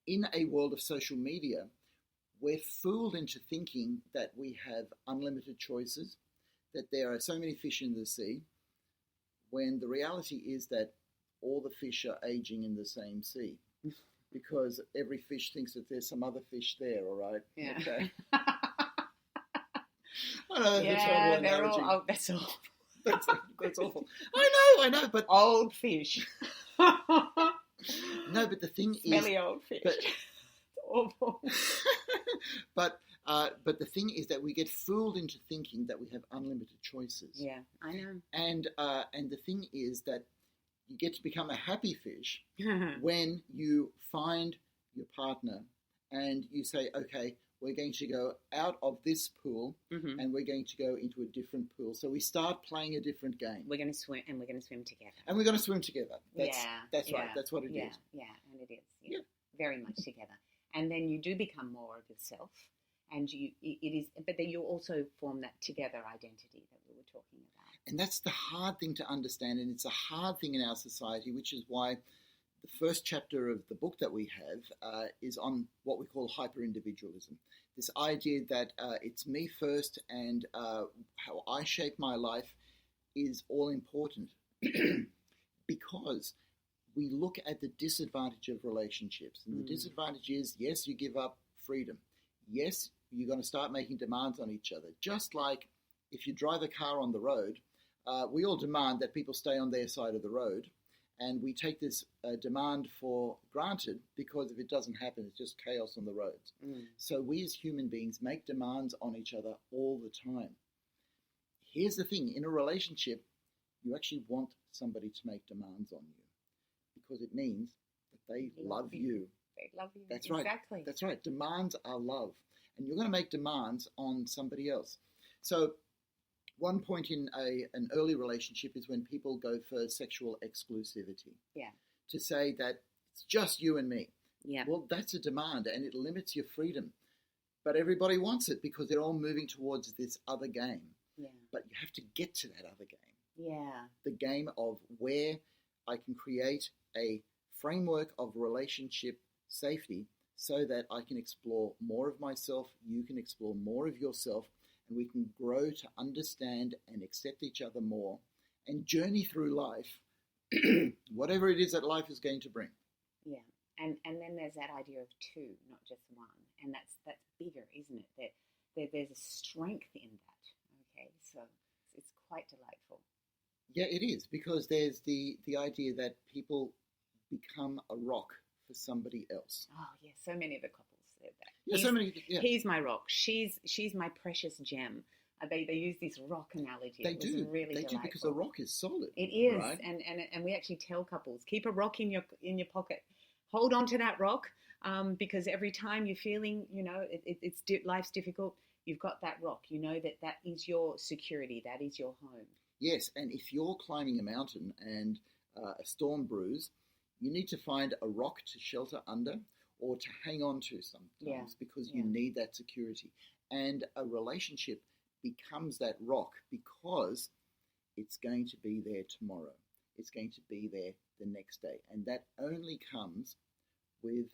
in a world of social media, we're fooled into thinking that we have unlimited choices, that there are so many fish in the sea, when the reality is that all the fish are aging in the same sea, because every fish thinks that there's some other fish there, all right? Yeah. Okay. I know that's a terrible analogy. That's all. That's awful. I know, but old fish. No, but the thing Smelly old fish. It's awful. But the thing is that we get fooled into thinking that we have unlimited choices. Yeah, I know. And the thing is that you get to become a happy fish when you find your partner and you say, okay, we're going to go out of this pool Mm-hmm. and we're going to go into a different pool. So we start playing a different game. We're going to swim, and we're going to swim together. And we're going to swim together. That's yeah, right. That's what it is. Yeah, and it is. Yeah. Very much together. And then you do become more of yourself, and it is. But then you also form that together identity that we were talking about. And that's the hard thing to understand, and it's a hard thing in our society, which is why the first chapter of the book that we have is on what we call hyper-individualism. This idea that it's me first and how I shape my life is all important because we look at the disadvantage of relationships. And the disadvantage is, yes, you give up freedom. Yes, you're going to start making demands on each other. Just like if you drive a car on the road, we all demand that people stay on their side of the road. And we take this demand for granted because if it doesn't happen, it's just chaos on the roads. So we as human beings make demands on each other all the time. Here's the thing. In a relationship, you actually want somebody to make demands on you because it means that they love you. They love you. That's right. Exactly. That's right. Demands are love. And you're going to make demands on somebody else. So one point in an early relationship is when people go for sexual exclusivity. Yeah. To say that it's just you and me. Yeah. Well, that's a demand and it limits your freedom. But everybody wants it because they're all moving towards this other game. Yeah. But you have to get to that other game. Yeah. The game of where I can create a framework of relationship safety so that I can explore more of myself, you can explore more of yourself, and we can grow to understand and accept each other more and journey through life, whatever it is that life is going to bring. Yeah. And then there's that idea of two, not just one. And that's bigger, isn't it? That there's a strength in that. Okay, so it's quite delightful. Yeah, it is, because there's the idea that people become a rock for somebody else. Oh, yeah, so many of the couples said that. Yeah, so many. Yeah. He's my rock. She's my precious gem. They use this rock analogy. They it was do. Really they delightful. do, because a rock is solid. It is, right? and we actually tell couples, keep a rock in your pocket. Hold on to that rock, because every time you're feeling, life's difficult, you've got that rock. You know that is your security. That is your home. Yes, and if you're climbing a mountain and a storm brews, you need to find a rock to shelter under or to hang on to sometimes because you need that security. And a relationship becomes that rock because it's going to be there tomorrow. It's going to be there the next day. And that only comes with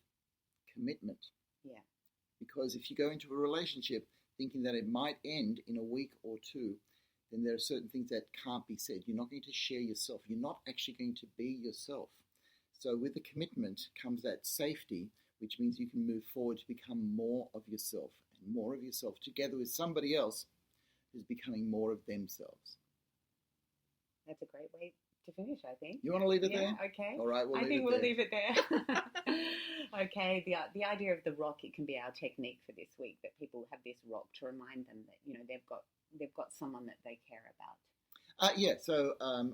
commitment. Yeah. Because if you go into a relationship thinking that it might end in a week or two, then there are certain things that can't be said. You're not going to share yourself. You're not actually going to be yourself. So with the commitment comes that safety, which means you can move forward to become more of yourself and more of yourself together with somebody else who's becoming more of themselves. That's a great way to finish, I think. You want to leave it there? Okay. All right, I think we'll leave it there. Okay, the idea of the rock, it can be our technique for this week, that people have this rock to remind them that, they've got someone that they care about. So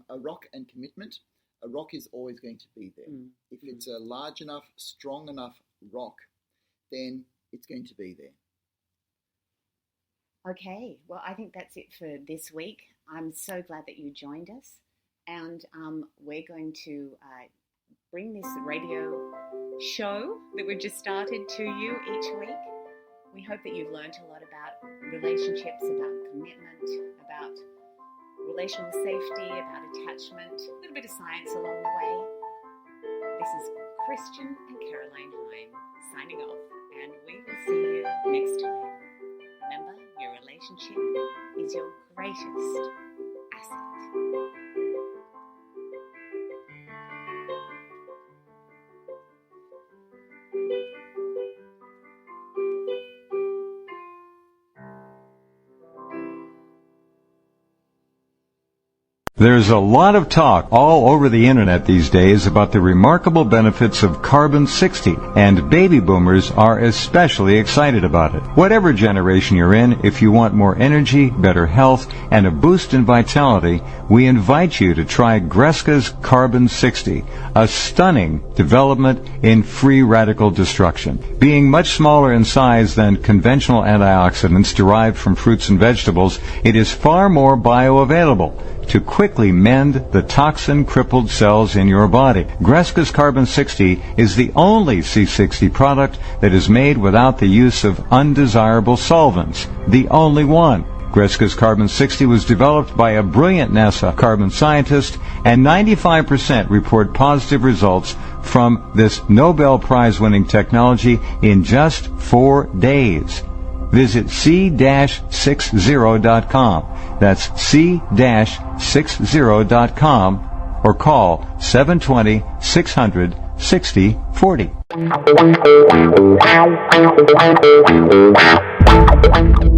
a rock and commitment. A rock is always going to be there. If it's a large enough, strong enough rock, then it's going to be there. Okay, well, I think that's it for this week. I'm so glad that you joined us, and we're going to bring this radio show that we've just started to you each week. We hope that you've learned a lot about relationships, about commitment, about relational safety, about attachment, a little bit of science along the way. This is Christian and Caroline Heim signing off, and we will see you next time. Remember, your relationship is your greatest asset. There's a lot of talk all over the internet these days about the remarkable benefits of carbon-60, and baby boomers are especially excited about it. Whatever generation you're in, if you want more energy, better health, and a boost in vitality, we invite you to try Greska's Carbon-60, a stunning development in free radical destruction. Being much smaller in size than conventional antioxidants derived from fruits and vegetables, it is far more bioavailable to quickly mend the toxin-crippled cells in your body. Greska's Carbon-60 is the only C60 product that is made without the use of undesirable solvents. The only one. Greska's Carbon-60 was developed by a brilliant NASA carbon scientist, and 95% report positive results from this Nobel Prize-winning technology in just 4 days. Visit c-60.com. That's c-60.com or call 720-600-6040.